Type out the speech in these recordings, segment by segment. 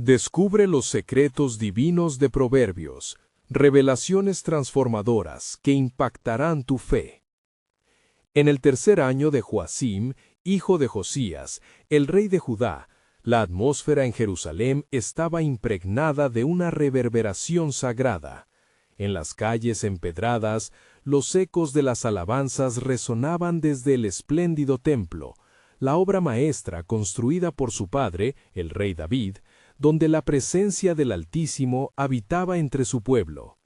Descubre los secretos divinos de Proverbios, revelaciones transformadoras que impactarán tu fe. En el tercer año de Joacim, hijo de Josías, el rey de Judá, la atmósfera en Jerusalén estaba impregnada de una reverberación sagrada. En las calles empedradas, los ecos de las alabanzas resonaban desde el espléndido templo, la obra maestra construida por su padre, el rey David, donde la presencia del Altísimo habitaba entre su pueblo.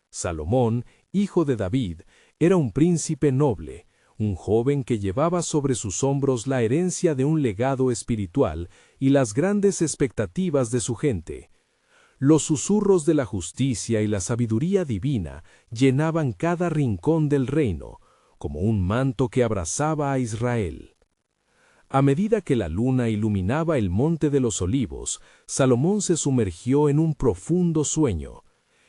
Salomón, hijo de David, era un príncipe noble, un joven que llevaba sobre sus hombros la herencia de un legado espiritual y las grandes expectativas de su gente. Los susurros de la justicia y la sabiduría divina llenaban cada rincón del reino, como un manto que abrazaba a Israel. A medida que la luna iluminaba el monte de los olivos, Salomón se sumergió en un profundo sueño.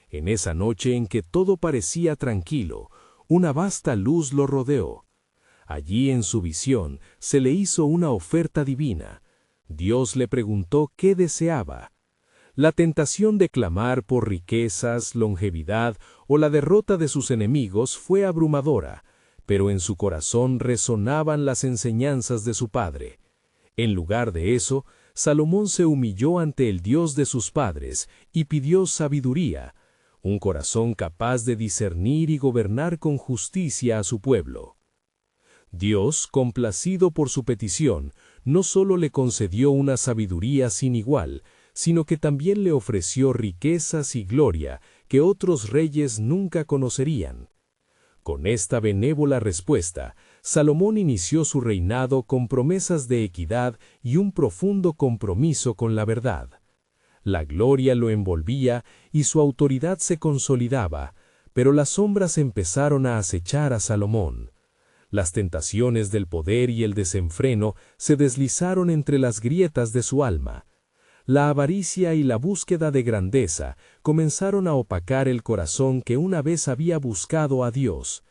En esa noche en que todo parecía tranquilo, una vasta luz lo rodeó. Allí en su visión se le hizo una oferta divina. Dios le preguntó qué deseaba. La tentación de clamar por riquezas, longevidad o la derrota de sus enemigos fue abrumadora, pero en su corazón resonaban las enseñanzas de su padre. En lugar de eso, Salomón se humilló ante el Dios de sus padres y pidió sabiduría, un corazón capaz de discernir y gobernar con justicia a su pueblo. Dios, complacido por su petición, no solo le concedió una sabiduría sin igual, sino que también le ofreció riquezas y gloria que otros reyes nunca conocerían. Con esta benévola respuesta, Salomón inició su reinado con promesas de equidad y un profundo compromiso con la verdad. La gloria lo envolvía y su autoridad se consolidaba, pero las sombras empezaron a acechar a Salomón. Las tentaciones del poder y el desenfreno se deslizaron entre las grietas de su alma. La avaricia y la búsqueda de grandeza comenzaron a opacar el corazón que una vez había buscado a Dios.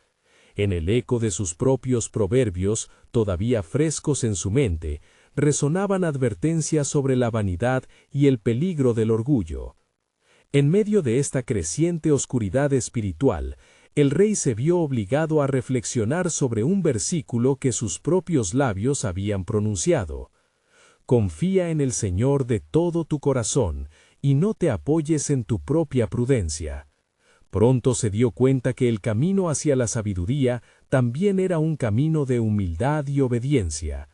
En el eco de sus propios proverbios, todavía frescos en su mente, resonaban advertencias sobre la vanidad y el peligro del orgullo. En medio de esta creciente oscuridad espiritual, el rey se vio obligado a reflexionar sobre un versículo que sus propios labios habían pronunciado. Confía en el Señor de todo tu corazón y no te apoyes en tu propia prudencia. Pronto se dio cuenta que el camino hacia la sabiduría también era un camino de humildad y obediencia.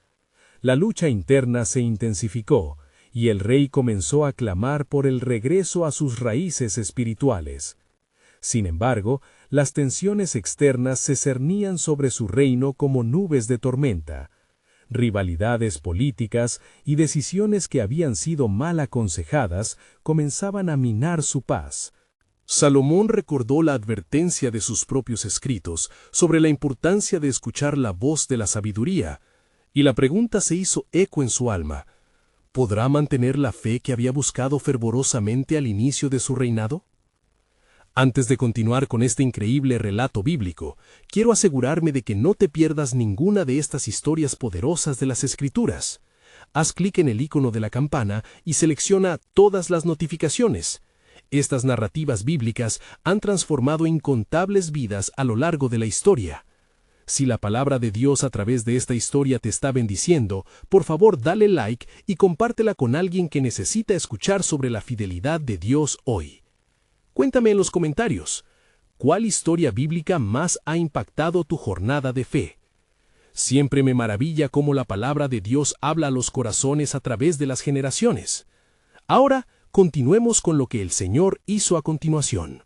La lucha interna se intensificó y el rey comenzó a clamar por el regreso a sus raíces espirituales. Sin embargo, las tensiones externas se cernían sobre su reino como nubes de tormenta. Rivalidades políticas y decisiones que habían sido mal aconsejadas comenzaban a minar su paz. Salomón recordó la advertencia de sus propios escritos sobre la importancia de escuchar la voz de la sabiduría, y la pregunta se hizo eco en su alma: ¿podrá mantener la fe que había buscado fervorosamente al inicio de su reinado? Antes de continuar con este increíble relato bíblico, quiero asegurarme de que no te pierdas ninguna de estas historias poderosas de las Escrituras. Haz clic en el icono de la campana y selecciona todas las notificaciones. Estas narrativas bíblicas han transformado incontables vidas a lo largo de la historia. Si la palabra de Dios a través de esta historia te está bendiciendo, por favor dale like y compártela con alguien que necesita escuchar sobre la fidelidad de Dios hoy. Cuéntame en los comentarios, ¿cuál historia bíblica más ha impactado tu jornada de fe? Siempre me maravilla cómo la palabra de Dios habla a los corazones a través de las generaciones. Ahora, continuemos con lo que el Señor hizo a continuación.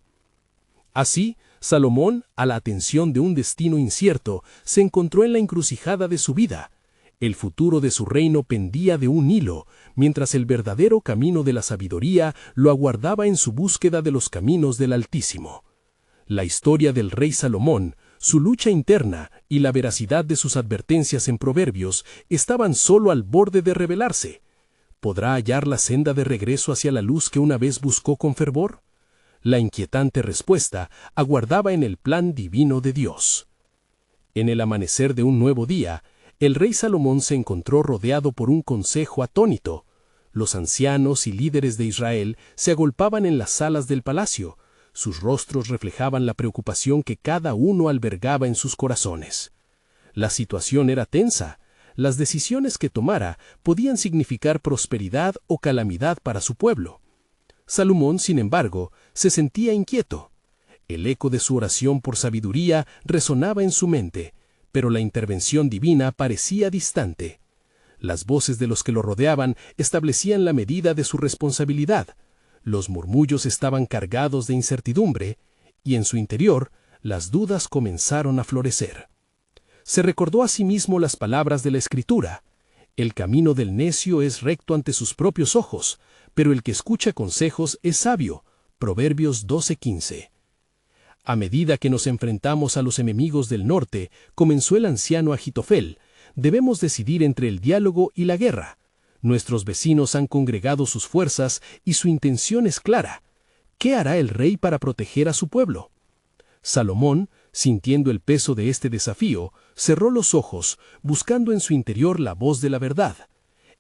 Así, Salomón, a la atención de un destino incierto, se encontró en la encrucijada de su vida. El futuro de su reino pendía de un hilo, mientras el verdadero camino de la sabiduría lo aguardaba en su búsqueda de los caminos del Altísimo. La historia del rey Salomón, su lucha interna y la veracidad de sus advertencias en Proverbios estaban solo al borde de revelarse. ¿Podrá hallar la senda de regreso hacia la luz que una vez buscó con fervor? La inquietante respuesta aguardaba en el plan divino de Dios. En el amanecer de un nuevo día, el rey Salomón se encontró rodeado por un consejo atónito. Los ancianos y líderes de Israel se agolpaban en las salas del palacio. Sus rostros reflejaban la preocupación que cada uno albergaba en sus corazones. La situación era tensa. Las decisiones que tomara podían significar prosperidad o calamidad para su pueblo. Salomón, sin embargo, se sentía inquieto. El eco de su oración por sabiduría resonaba en su mente, pero la intervención divina parecía distante. Las voces de los que lo rodeaban establecían la medida de su responsabilidad. Los murmullos estaban cargados de incertidumbre, y en su interior las dudas comenzaron a florecer. Se recordó a sí mismo las palabras de la Escritura: «El camino del necio es recto ante sus propios ojos, pero el que escucha consejos es sabio». Proverbios 12:15. A medida que nos enfrentamos a los enemigos del norte, comenzó el anciano Ahitofel, debemos decidir entre el diálogo y la guerra. Nuestros vecinos han congregado sus fuerzas y su intención es clara. ¿Qué hará el rey para proteger a su pueblo? Salomón, sintiendo el peso de este desafío, cerró los ojos, buscando en su interior la voz de la verdad.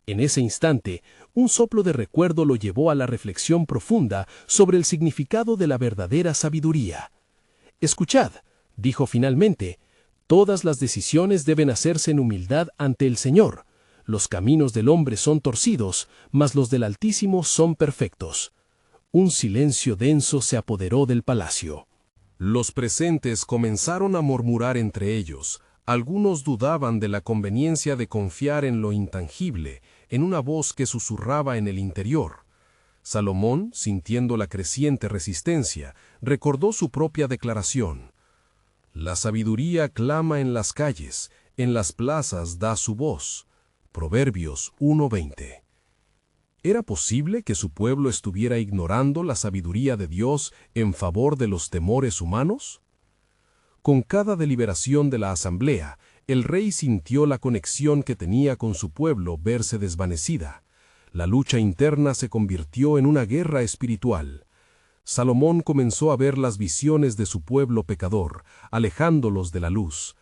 En ese instante, un soplo de recuerdo lo llevó a la reflexión profunda sobre el significado de la verdadera sabiduría. «Escuchad», dijo finalmente, «todas las decisiones deben hacerse en humildad ante el Señor. Los caminos del hombre son torcidos, mas los del Altísimo son perfectos». Un silencio denso se apoderó del palacio. Los presentes comenzaron a murmurar entre ellos. Algunos dudaban de la conveniencia de confiar en lo intangible, en una voz que susurraba en el interior. Salomón, sintiendo la creciente resistencia, recordó su propia declaración: «La sabiduría clama en las calles, en las plazas da su voz». Proverbios 1:20. ¿Era posible que su pueblo estuviera ignorando la sabiduría de Dios en favor de los temores humanos? Con cada deliberación de la asamblea, el rey sintió la conexión que tenía con su pueblo verse desvanecida. La lucha interna se convirtió en una guerra espiritual. Salomón comenzó a ver las visiones de su pueblo pecador, alejándolos de la luz.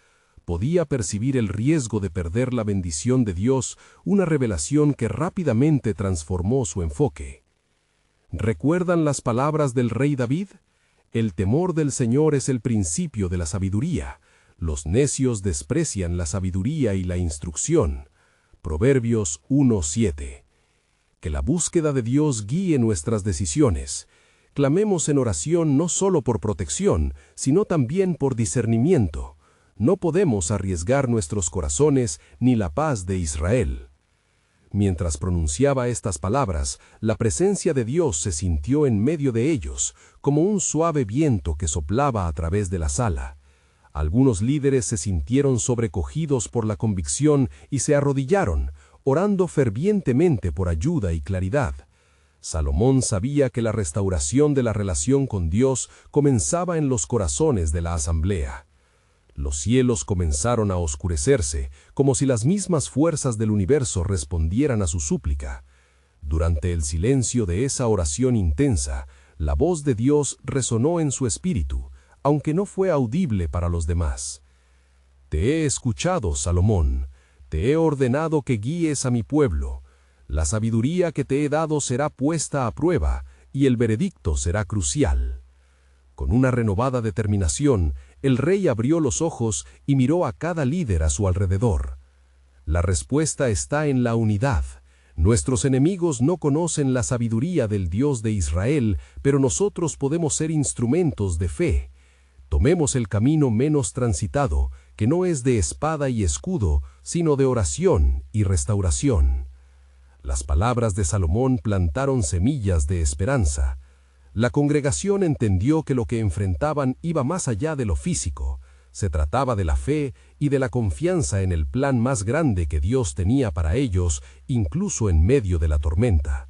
Podía percibir el riesgo de perder la bendición de Dios, una revelación que rápidamente transformó su enfoque. ¿Recuerdan las palabras del rey David? «El temor del Señor es el principio de la sabiduría. Los necios desprecian la sabiduría y la instrucción». Proverbios 1:7. Que la búsqueda de Dios guíe nuestras decisiones. Clamemos en oración no solo por protección, sino también por discernimiento. No podemos arriesgar nuestros corazones ni la paz de Israel. Mientras pronunciaba estas palabras, la presencia de Dios se sintió en medio de ellos, como un suave viento que soplaba a través de la sala. Algunos líderes se sintieron sobrecogidos por la convicción y se arrodillaron, orando fervientemente por ayuda y claridad. Salomón sabía que la restauración de la relación con Dios comenzaba en los corazones de la asamblea. Los cielos comenzaron a oscurecerse, como si las mismas fuerzas del universo respondieran a su súplica. Durante el silencio de esa oración intensa, la voz de Dios resonó en su espíritu, aunque no fue audible para los demás. «Te he escuchado, Salomón, te he ordenado que guíes a mi pueblo. La sabiduría que te he dado será puesta a prueba, y el veredicto será crucial». Con una renovada determinación, el rey abrió los ojos y miró a cada líder a su alrededor. La respuesta está en la unidad. Nuestros enemigos no conocen la sabiduría del Dios de Israel, pero nosotros podemos ser instrumentos de fe. Tomemos el camino menos transitado, que no es de espada y escudo, sino de oración y restauración. Las palabras de Salomón plantaron semillas de esperanza. La congregación entendió que lo que enfrentaban iba más allá de lo físico. Se trataba de la fe y de la confianza en el plan más grande que Dios tenía para ellos, incluso en medio de la tormenta.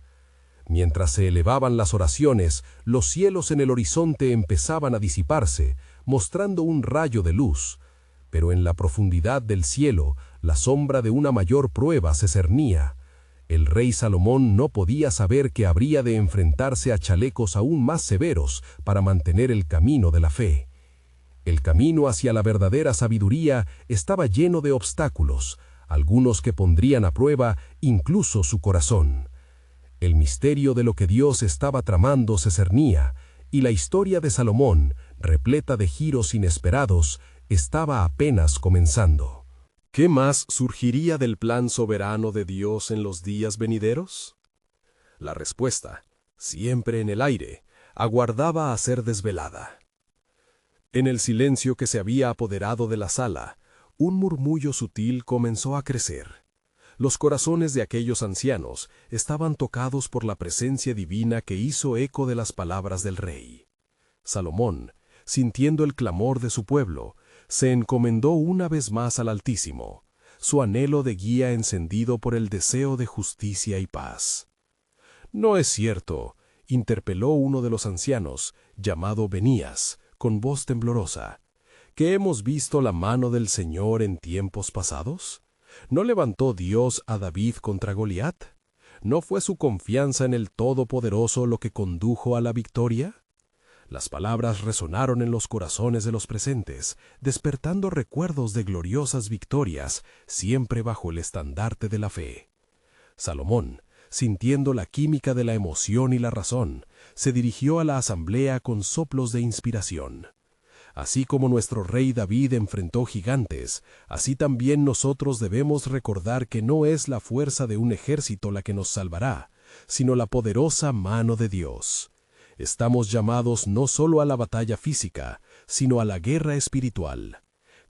Mientras se elevaban las oraciones, los cielos en el horizonte empezaban a disiparse, mostrando un rayo de luz. Pero en la profundidad del cielo, la sombra de una mayor prueba se cernía. El rey Salomón no podía saber que habría de enfrentarse a chalecos aún más severos para mantener el camino de la fe. El camino hacia la verdadera sabiduría estaba lleno de obstáculos, algunos que pondrían a prueba incluso su corazón. El misterio de lo que Dios estaba tramando se cernía, y la historia de Salomón, repleta de giros inesperados, estaba apenas comenzando. ¿Qué más surgiría del plan soberano de Dios en los días venideros? La respuesta, siempre en el aire, aguardaba a ser desvelada. En el silencio que se había apoderado de la sala, un murmullo sutil comenzó a crecer. Los corazones de aquellos ancianos estaban tocados por la presencia divina que hizo eco de las palabras del rey. Salomón, sintiendo el clamor de su pueblo, se encomendó una vez más al Altísimo, su anhelo de guía encendido por el deseo de justicia y paz. «No es cierto», interpeló uno de los ancianos, llamado Benías, con voz temblorosa, «¿que hemos visto la mano del Señor en tiempos pasados? ¿No levantó Dios a David contra Goliat? ¿No fue su confianza en el Todopoderoso lo que condujo a la victoria?» Las palabras resonaron en los corazones de los presentes, despertando recuerdos de gloriosas victorias, siempre bajo el estandarte de la fe. Salomón, sintiendo la química de la emoción y la razón, se dirigió a la asamblea con soplos de inspiración. Así como nuestro rey David enfrentó gigantes, así también nosotros debemos recordar que no es la fuerza de un ejército la que nos salvará, sino la poderosa mano de Dios. Estamos llamados no solo a la batalla física, sino a la guerra espiritual.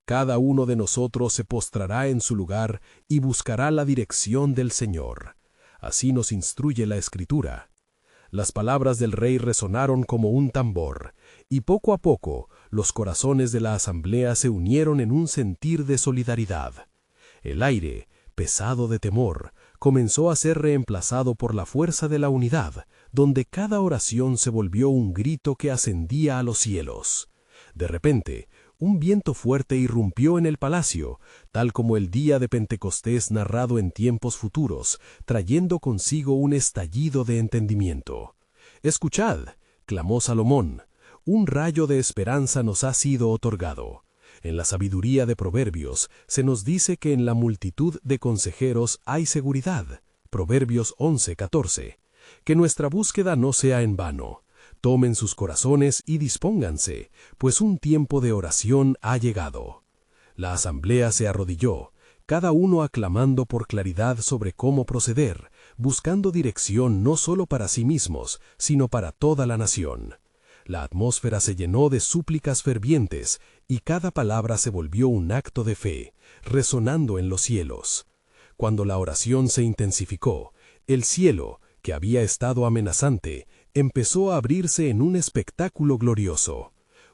Cada uno de nosotros se postrará en su lugar y buscará la dirección del Señor. Así nos instruye la Escritura. Las palabras del rey resonaron como un tambor, y poco a poco los corazones de la asamblea se unieron en un sentir de solidaridad. El aire, pesado de temor, comenzó a ser reemplazado por la fuerza de la unidad, donde cada oración se volvió un grito que ascendía a los cielos. De repente, un viento fuerte irrumpió en el palacio, tal como el día de Pentecostés narrado en tiempos futuros, trayendo consigo un estallido de entendimiento. «Escuchad», clamó Salomón, «un rayo de esperanza nos ha sido otorgado». En la sabiduría de Proverbios se nos dice que en la multitud de consejeros hay seguridad. Proverbios 11:14. Que nuestra búsqueda no sea en vano. Tomen sus corazones y dispónganse, pues un tiempo de oración ha llegado. La asamblea se arrodilló, cada uno aclamando por claridad sobre cómo proceder, buscando dirección no solo para sí mismos, sino para toda la nación. La atmósfera se llenó de súplicas fervientes, y cada palabra se volvió un acto de fe, resonando en los cielos. Cuando la oración se intensificó, el cielo, que había estado amenazante, empezó a abrirse en un espectáculo glorioso.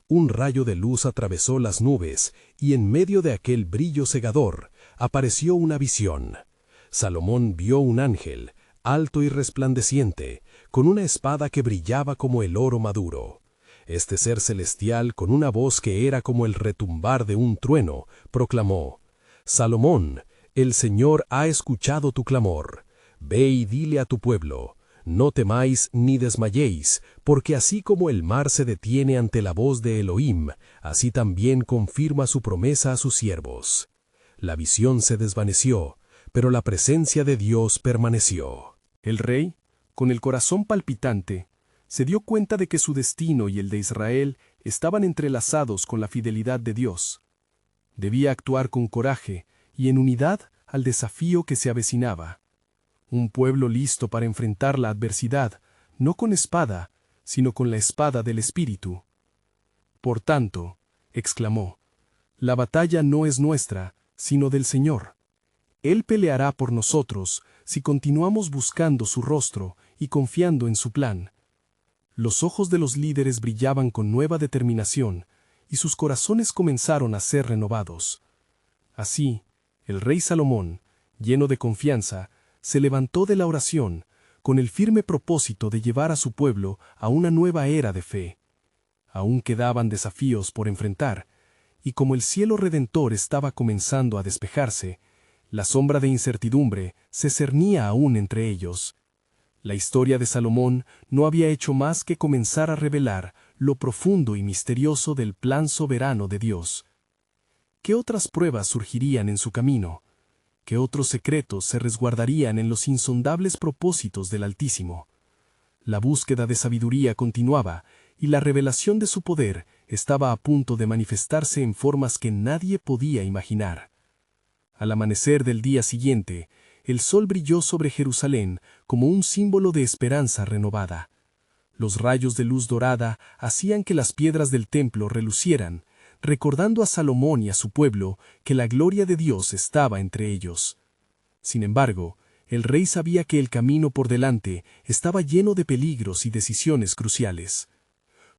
Un rayo de luz atravesó las nubes, y en medio de aquel brillo cegador, apareció una visión. Salomón vio un ángel, alto y resplandeciente, con una espada que brillaba como el oro maduro. Este ser celestial, con una voz que era como el retumbar de un trueno, proclamó: «Salomón, el Señor ha escuchado tu clamor. Ve y dile a tu pueblo, no temáis ni desmayéis, porque así como el mar se detiene ante la voz de Elohim, así también confirma su promesa a sus siervos». La visión se desvaneció, pero la presencia de Dios permaneció. El rey, con el corazón palpitante, se dio cuenta de que su destino y el de Israel estaban entrelazados con la fidelidad de Dios. Debía actuar con coraje y en unidad al desafío que se avecinaba. Un pueblo listo para enfrentar la adversidad, no con espada, sino con la espada del Espíritu. «Por tanto», exclamó, «la batalla no es nuestra, sino del Señor. Él peleará por nosotros si continuamos buscando su rostro y confiando en su plan». Los ojos de los líderes brillaban con nueva determinación, y sus corazones comenzaron a ser renovados. Así, el rey Salomón, lleno de confianza, se levantó de la oración, con el firme propósito de llevar a su pueblo a una nueva era de fe. Aún quedaban desafíos por enfrentar, y como el cielo redentor estaba comenzando a despejarse, la sombra de incertidumbre se cernía aún entre ellos. La historia de Salomón no había hecho más que comenzar a revelar lo profundo y misterioso del plan soberano de Dios. ¿Qué otras pruebas surgirían en su camino? que otros secretos se resguardarían en los insondables propósitos del Altísimo. La búsqueda de sabiduría continuaba, y la revelación de su poder estaba a punto de manifestarse en formas que nadie podía imaginar. Al amanecer del día siguiente, el sol brilló sobre Jerusalén como un símbolo de esperanza renovada. Los rayos de luz dorada hacían que las piedras del templo relucieran, recordando a Salomón y a su pueblo que la gloria de Dios estaba entre ellos. Sin embargo, el rey sabía que el camino por delante estaba lleno de peligros y decisiones cruciales.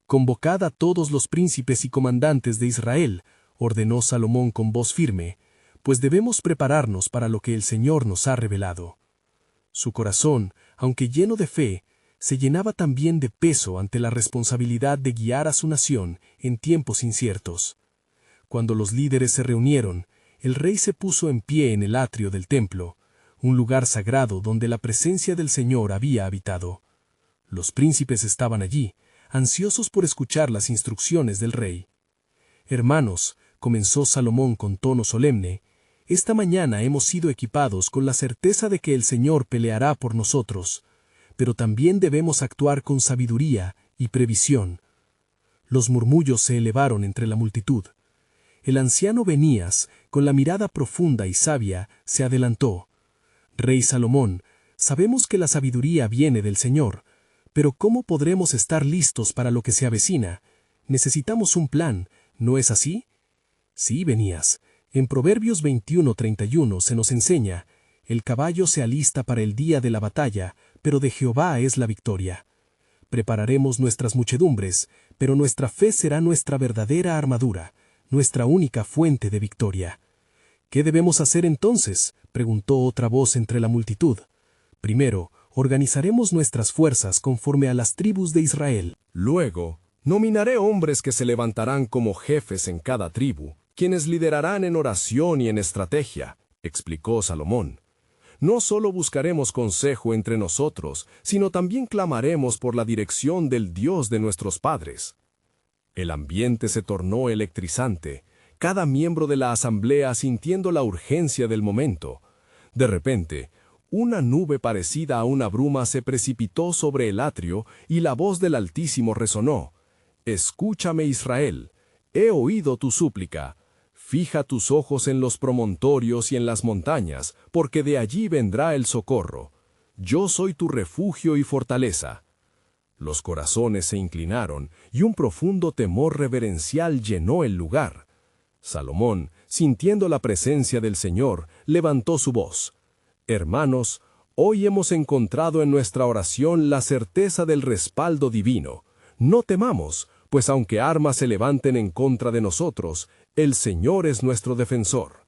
«Convocad a todos los príncipes y comandantes de Israel», ordenó Salomón con voz firme, «pues debemos prepararnos para lo que el Señor nos ha revelado». Su corazón, aunque lleno de fe, se llenaba también de peso ante la responsabilidad de guiar a su nación en tiempos inciertos. Cuando los líderes se reunieron, el rey se puso en pie en el atrio del templo, un lugar sagrado donde la presencia del Señor había habitado. Los príncipes estaban allí, ansiosos por escuchar las instrucciones del rey. «Hermanos», comenzó Salomón con tono solemne, «esta mañana hemos sido equipados con la certeza de que el Señor peleará por nosotros, pero también debemos actuar con sabiduría y previsión». Los murmullos se elevaron entre la multitud. El anciano Benías, con la mirada profunda y sabia, se adelantó. «Rey Salomón, sabemos que la sabiduría viene del Señor, pero ¿cómo podremos estar listos para lo que se avecina? Necesitamos un plan, ¿no es así?» «Sí, Benías. En Proverbios 21:31 se nos enseña, el caballo se alista para el día de la batalla, pero de Jehová es la victoria. Prepararemos nuestras muchedumbres, pero nuestra fe será nuestra verdadera armadura, nuestra única fuente de victoria». «¿Qué debemos hacer entonces?», preguntó otra voz entre la multitud. «Primero, organizaremos nuestras fuerzas conforme a las tribus de Israel. Luego, nominaré hombres que se levantarán como jefes en cada tribu, quienes liderarán en oración y en estrategia», explicó Salomón. «No solo buscaremos consejo entre nosotros, sino también clamaremos por la dirección del Dios de nuestros padres». El ambiente se tornó electrizante, cada miembro de la asamblea sintiendo la urgencia del momento. De repente, una nube parecida a una bruma se precipitó sobre el atrio y la voz del Altísimo resonó. «Escúchame, Israel, he oído tu súplica. Fija tus ojos en los promontorios y en las montañas, porque de allí vendrá el socorro. Yo soy tu refugio y fortaleza». Los corazones se inclinaron y un profundo temor reverencial llenó el lugar. Salomón, sintiendo la presencia del Señor, levantó su voz. «Hermanos, hoy hemos encontrado en nuestra oración la certeza del respaldo divino. No temamos, pues aunque armas se levanten en contra de nosotros, el Señor es nuestro defensor».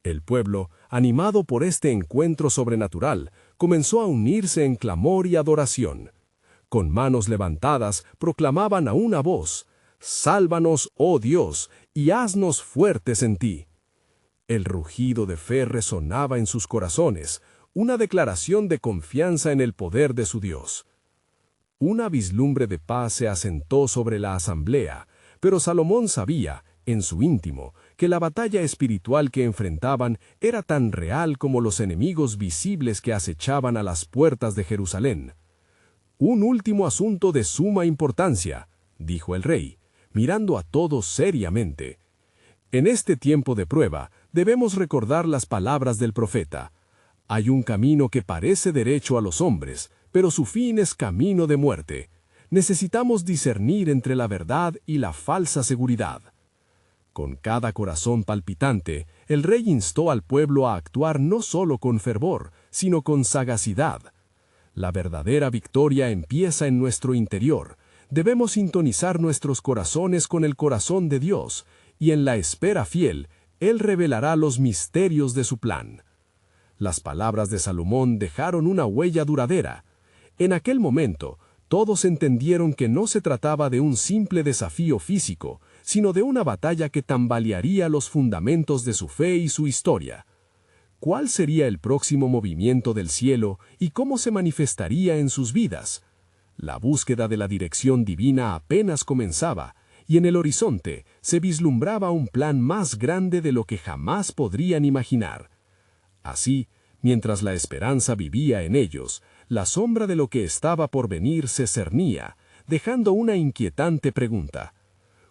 El pueblo, animado por este encuentro sobrenatural, comenzó a unirse en clamor y adoración. Con manos levantadas, proclamaban a una voz: «Sálvanos, oh Dios, y haznos fuertes en ti». El rugido de fe resonaba en sus corazones, una declaración de confianza en el poder de su Dios. Una vislumbre de paz se asentó sobre la asamblea, pero Salomón sabía, en su íntimo, que la batalla espiritual que enfrentaban era tan real como los enemigos visibles que acechaban a las puertas de Jerusalén. «Un último asunto de suma importancia», dijo el rey, mirando a todos seriamente. «En este tiempo de prueba, debemos recordar las palabras del profeta. Hay un camino que parece derecho a los hombres, pero su fin es camino de muerte. Necesitamos discernir entre la verdad y la falsa seguridad». Con cada corazón palpitante, el rey instó al pueblo a actuar no solo con fervor, sino con sagacidad. La verdadera victoria empieza en nuestro interior. Debemos sintonizar nuestros corazones con el corazón de Dios, y en la espera fiel, Él revelará los misterios de su plan. Las palabras de Salomón dejaron una huella duradera. En aquel momento, todos entendieron que no se trataba de un simple desafío físico, sino de una batalla que tambalearía los fundamentos de su fe y su historia. ¿Cuál sería el próximo movimiento del cielo y cómo se manifestaría en sus vidas? La búsqueda de la dirección divina apenas comenzaba, y en el horizonte se vislumbraba un plan más grande de lo que jamás podrían imaginar. Así, mientras la esperanza vivía en ellos, la sombra de lo que estaba por venir se cernía, dejando una inquietante pregunta.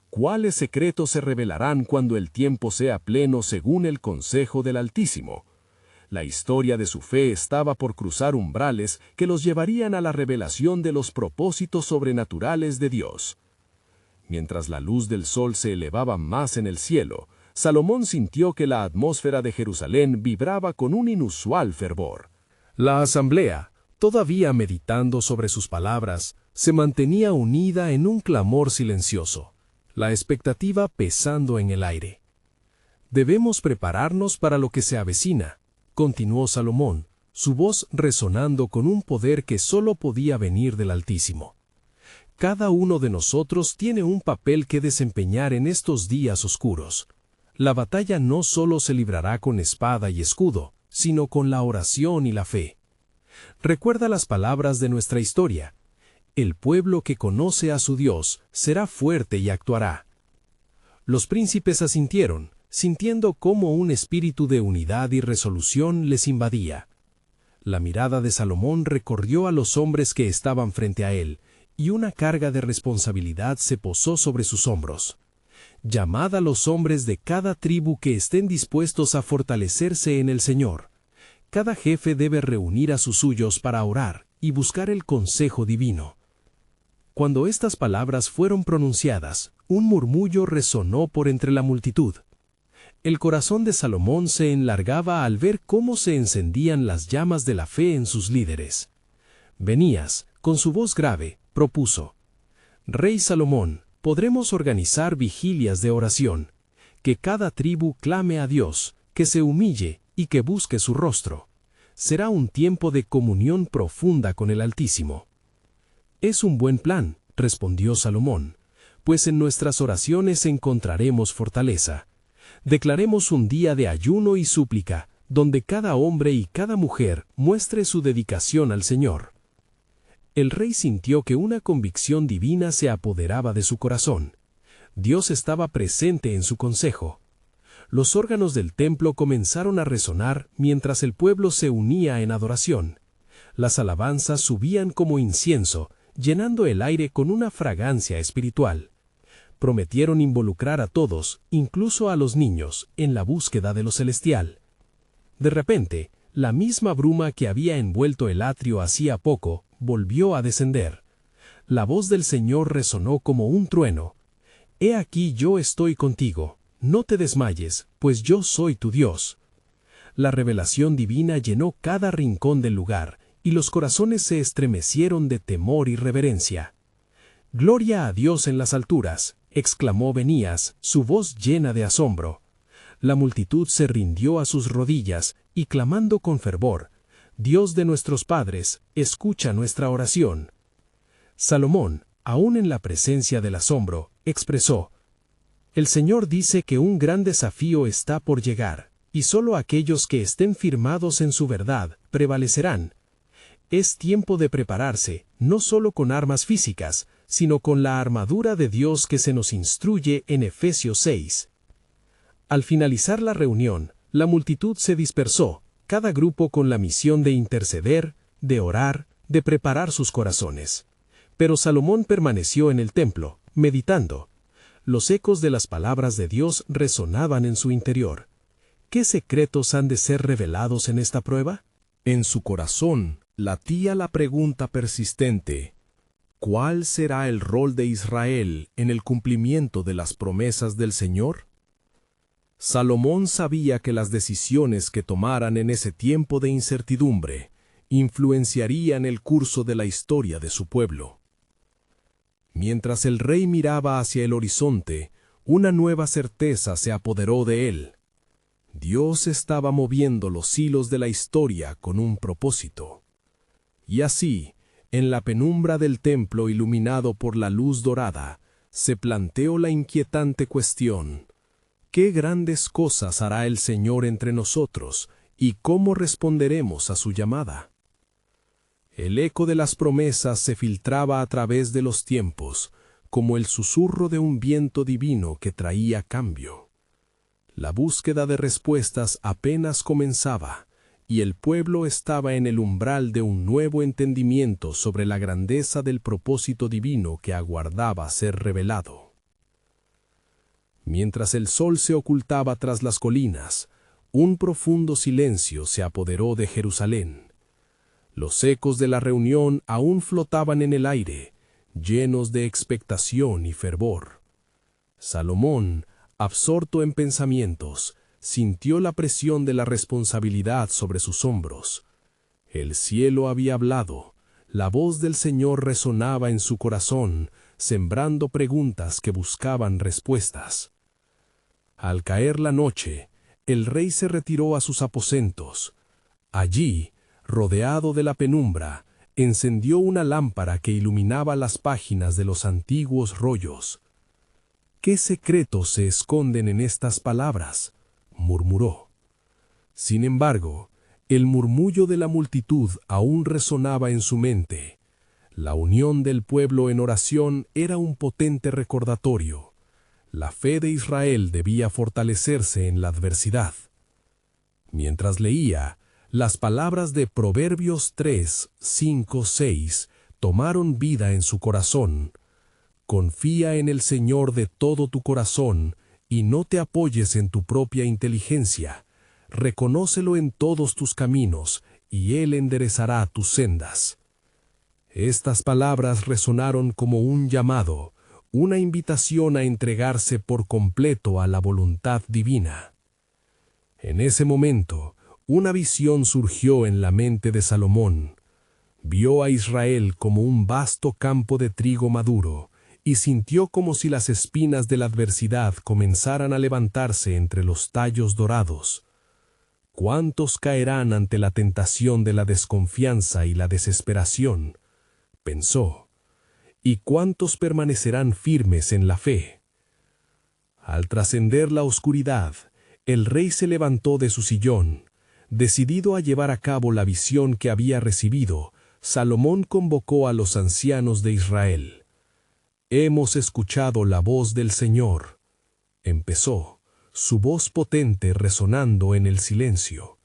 ¿Cuáles secretos se revelarán cuando el tiempo sea pleno según el consejo del Altísimo? La historia de su fe estaba por cruzar umbrales que los llevarían a la revelación de los propósitos sobrenaturales de Dios. Mientras la luz del sol se elevaba más en el cielo, Salomón sintió que la atmósfera de Jerusalén vibraba con un inusual fervor. La asamblea, todavía meditando sobre sus palabras, se mantenía unida en un clamor silencioso, la expectativa pesando en el aire. «Debemos prepararnos para lo que se avecina», continuó Salomón, su voz resonando con un poder que solo podía venir del Altísimo. «Cada uno de nosotros tiene un papel que desempeñar en estos días oscuros. La batalla no solo se librará con espada y escudo, sino con la oración y la fe. Recuerda las palabras de nuestra historia. El pueblo que conoce a su Dios será fuerte y actuará». Los príncipes asintieron, sintiendo cómo un espíritu de unidad y resolución les invadía. La mirada de Salomón recorrió a los hombres que estaban frente a él, y una carga de responsabilidad se posó sobre sus hombros. «Llamad a los hombres de cada tribu que estén dispuestos a fortalecerse en el Señor. Cada jefe debe reunir a sus suyos para orar y buscar el consejo divino». Cuando estas palabras fueron pronunciadas, un murmullo resonó por entre la multitud. El corazón de Salomón se enlargaba al ver cómo se encendían las llamas de la fe en sus líderes. Benías, con su voz grave, propuso: «Rey Salomón, podremos organizar vigilias de oración, que cada tribu clame a Dios, que se humille y que busque su rostro. Será un tiempo de comunión profunda con el Altísimo». «Es un buen plan», respondió Salomón, «pues en nuestras oraciones encontraremos fortaleza. Declaremos un día de ayuno y súplica, donde cada hombre y cada mujer muestre su dedicación al Señor». El rey sintió que una convicción divina se apoderaba de su corazón. Dios estaba presente en su consejo. Los órganos del templo comenzaron a resonar mientras el pueblo se unía en adoración. Las alabanzas subían como incienso, llenando el aire con una fragancia espiritual. Prometieron involucrar a todos, incluso a los niños, en la búsqueda de lo celestial. De repente, la misma bruma que había envuelto el atrio hacía poco, volvió a descender. La voz del Señor resonó como un trueno. «He aquí yo estoy contigo, no te desmayes, pues yo soy tu Dios». La revelación divina llenó cada rincón del lugar, y los corazones se estremecieron de temor y reverencia. «Gloria a Dios en las alturas», exclamó Benías, su voz llena de asombro. La multitud se rindió a sus rodillas, y clamando con fervor: «Dios de nuestros padres, escucha nuestra oración». Salomón, aún en la presencia del asombro, expresó: «El Señor dice que un gran desafío está por llegar, y solo aquellos que estén firmados en su verdad prevalecerán. Es tiempo de prepararse, no solo con armas físicas, sino con la armadura de Dios que se nos instruye en Efesios 6. Al finalizar la reunión, la multitud se dispersó, cada grupo con la misión de interceder, de orar, de preparar sus corazones. Pero Salomón permaneció en el templo, meditando. Los ecos de las palabras de Dios resonaban en su interior. ¿Qué secretos han de ser revelados en esta prueba? En su corazón latía la pregunta persistente: ¿cuál será el rol de Israel en el cumplimiento de las promesas del Señor? Salomón sabía que las decisiones que tomaran en ese tiempo de incertidumbre influenciarían el curso de la historia de su pueblo. Mientras el rey miraba hacia el horizonte, una nueva certeza se apoderó de él. Dios estaba moviendo los hilos de la historia con un propósito. Y así, en la penumbra del templo iluminado por la luz dorada, se planteó la inquietante cuestión: ¿qué grandes cosas hará el Señor entre nosotros y cómo responderemos a su llamada? El eco de las promesas se filtraba a través de los tiempos, como el susurro de un viento divino que traía cambio. La búsqueda de respuestas apenas comenzaba, y el pueblo estaba en el umbral de un nuevo entendimiento sobre la grandeza del propósito divino que aguardaba ser revelado. Mientras el sol se ocultaba tras las colinas, un profundo silencio se apoderó de Jerusalén. Los ecos de la reunión aún flotaban en el aire, llenos de expectación y fervor. Salomón, absorto en pensamientos, sintió la presión de la responsabilidad sobre sus hombros. El cielo había hablado, la voz del Señor resonaba en su corazón, sembrando preguntas que buscaban respuestas. Al caer la noche, el rey se retiró a sus aposentos. Allí, rodeado de la penumbra, encendió una lámpara que iluminaba las páginas de los antiguos rollos. ¿Qué secretos se esconden en estas palabras?, murmuró. Sin embargo, el murmullo de la multitud aún resonaba en su mente. La unión del pueblo en oración era un potente recordatorio. La fe de Israel debía fortalecerse en la adversidad. Mientras leía, las palabras de Proverbios 3, 5, 6 tomaron vida en su corazón. Confía en el Señor de todo tu corazón y no te apoyes en tu propia inteligencia. Reconócelo en todos tus caminos y Él enderezará tus sendas. Estas palabras resonaron como un llamado, una invitación a entregarse por completo a la voluntad divina. En ese momento, una visión surgió en la mente de Salomón. Vio a Israel como un vasto campo de trigo maduro y sintió como si las espinas de la adversidad comenzaran a levantarse entre los tallos dorados. ¿Cuántos caerán ante la tentación de la desconfianza y la desesperación?, pensó. ¿Y cuántos permanecerán firmes en la fe? Al trascender la oscuridad, el rey se levantó de su sillón. Decidido a llevar a cabo la visión que había recibido, Salomón convocó a los ancianos de Israel. «Hemos escuchado la voz del Señor», empezó, su voz potente resonando en el silencio.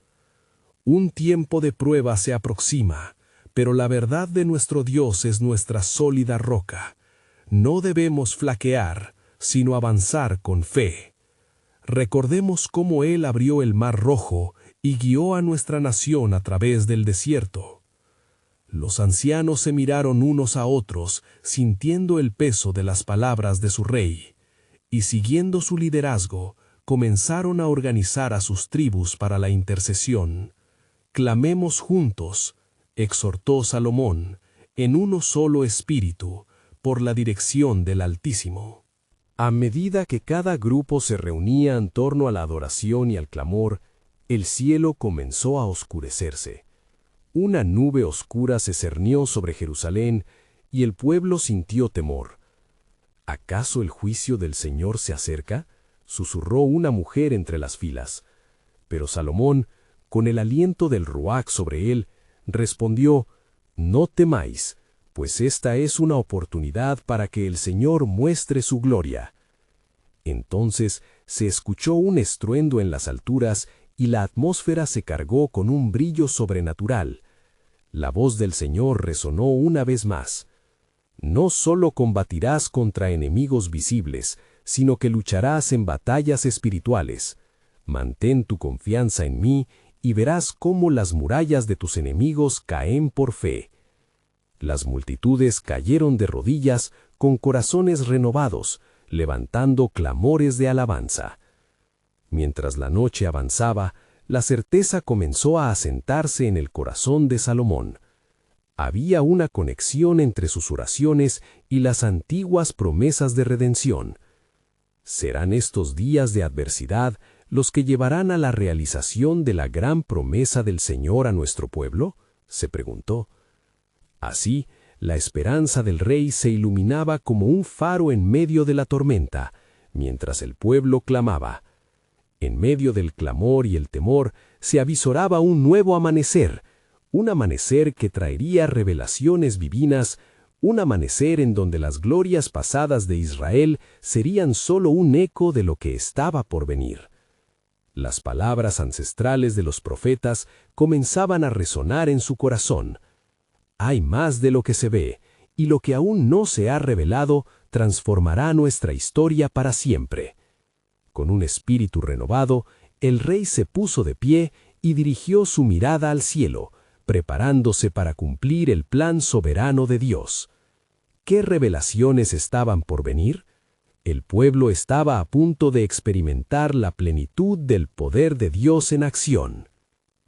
«Un tiempo de prueba se aproxima, pero la verdad de nuestro Dios es nuestra sólida roca. No debemos flaquear, sino avanzar con fe. Recordemos cómo Él abrió el Mar Rojo y guió a nuestra nación a través del desierto». Los ancianos se miraron unos a otros, sintiendo el peso de las palabras de su rey, y siguiendo su liderazgo, comenzaron a organizar a sus tribus para la intercesión. «Clamemos juntos», exhortó Salomón, en uno solo espíritu, por la dirección del Altísimo. A medida que cada grupo se reunía en torno a la adoración y al clamor, el cielo comenzó a oscurecerse. Una nube oscura se cernió sobre Jerusalén y el pueblo sintió temor. ¿Acaso el juicio del Señor se acerca?, susurró una mujer entre las filas. Pero Salomón, con el aliento del Ruach sobre él, respondió: «No temáis, pues esta es una oportunidad para que el Señor muestre su gloria». Entonces se escuchó un estruendo en las alturas y la atmósfera se cargó con un brillo sobrenatural. La voz del Señor resonó una vez más. «No solo combatirás contra enemigos visibles, sino que lucharás en batallas espirituales. Mantén tu confianza en mí y verás cómo las murallas de tus enemigos caen por fe». Las multitudes cayeron de rodillas con corazones renovados, levantando clamores de alabanza. Mientras la noche avanzaba, la certeza comenzó a asentarse en el corazón de Salomón. Había una conexión entre sus oraciones y las antiguas promesas de redención. ¿Serán estos días de adversidad los que llevarán a la realización de la gran promesa del Señor a nuestro pueblo?, se preguntó. Así, la esperanza del rey se iluminaba como un faro en medio de la tormenta, mientras el pueblo clamaba. En medio del clamor y el temor se avisoraba un nuevo amanecer, un amanecer que traería revelaciones divinas, un amanecer en donde las glorias pasadas de Israel serían solo un eco de lo que estaba por venir. Las palabras ancestrales de los profetas comenzaban a resonar en su corazón. Hay más de lo que se ve, y lo que aún no se ha revelado transformará nuestra historia para siempre. Con un espíritu renovado, el rey se puso de pie y dirigió su mirada al cielo, preparándose para cumplir el plan soberano de Dios. ¿Qué revelaciones estaban por venir? El pueblo estaba a punto de experimentar la plenitud del poder de Dios en acción.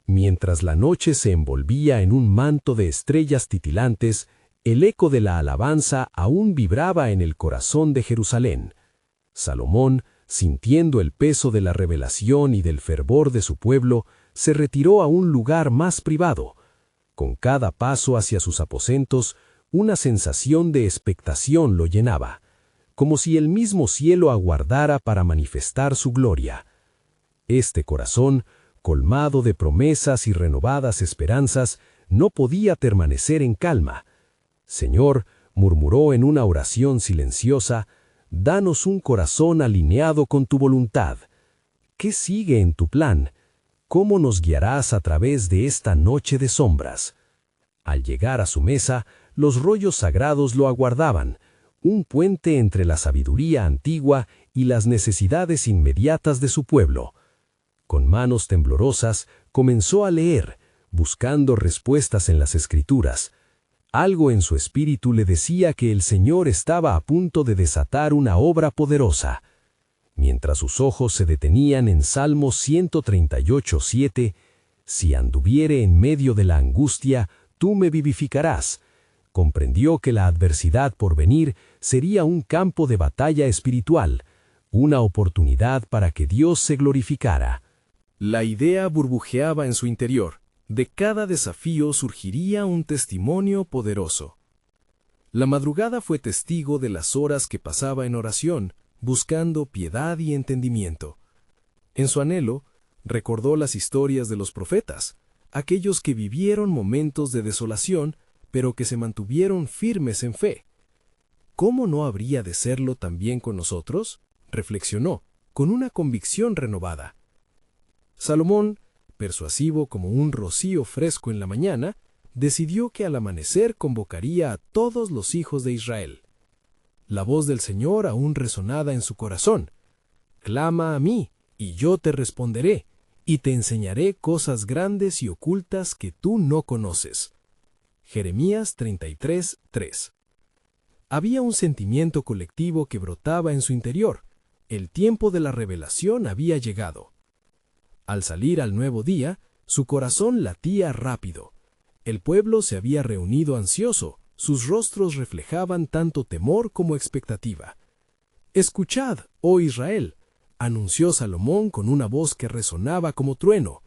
Mientras la noche se envolvía en un manto de estrellas titilantes, el eco de la alabanza aún vibraba en el corazón de Jerusalén. Salomón, sintiendo el peso de la revelación y del fervor de su pueblo, se retiró a un lugar más privado. Con cada paso hacia sus aposentos, una sensación de expectación lo llenaba, como si el mismo cielo aguardara para manifestar su gloria. Este corazón, colmado de promesas y renovadas esperanzas, no podía permanecer en calma. «Señor», murmuró en una oración silenciosa, «danos un corazón alineado con tu voluntad. ¿Qué sigue en tu plan? ¿Cómo nos guiarás a través de esta noche de sombras?» Al llegar a su mesa, los rollos sagrados lo aguardaban, un puente entre la sabiduría antigua y las necesidades inmediatas de su pueblo. Con manos temblorosas, comenzó a leer, buscando respuestas en las Escrituras. Algo en su espíritu le decía que el Señor estaba a punto de desatar una obra poderosa. Mientras sus ojos se detenían en Salmo 138:7, «Si anduviere en medio de la angustia, tú me vivificarás», comprendió que la adversidad por venir sería un campo de batalla espiritual, una oportunidad para que Dios se glorificara. La idea burbujeaba en su interior. De cada desafío surgiría un testimonio poderoso. La madrugada fue testigo de las horas que pasaba en oración, buscando piedad y entendimiento. En su anhelo, recordó las historias de los profetas, aquellos que vivieron momentos de desolación, pero que se mantuvieron firmes en fe. ¿Cómo no habría de serlo también con nosotros?, reflexionó, con una convicción renovada. Salomón, persuasivo como un rocío fresco en la mañana, decidió que al amanecer convocaría a todos los hijos de Israel. La voz del Señor aún resonaba en su corazón. «Clama a mí, y yo te responderé, y te enseñaré cosas grandes y ocultas que tú no conoces». Jeremías 33:3. Había un sentimiento colectivo que brotaba en su interior. El tiempo de la revelación había llegado. Al salir al nuevo día, su corazón latía rápido. El pueblo se había reunido ansioso, sus rostros reflejaban tanto temor como expectativa. «Escuchad, oh Israel», anunció Salomón con una voz que resonaba como trueno.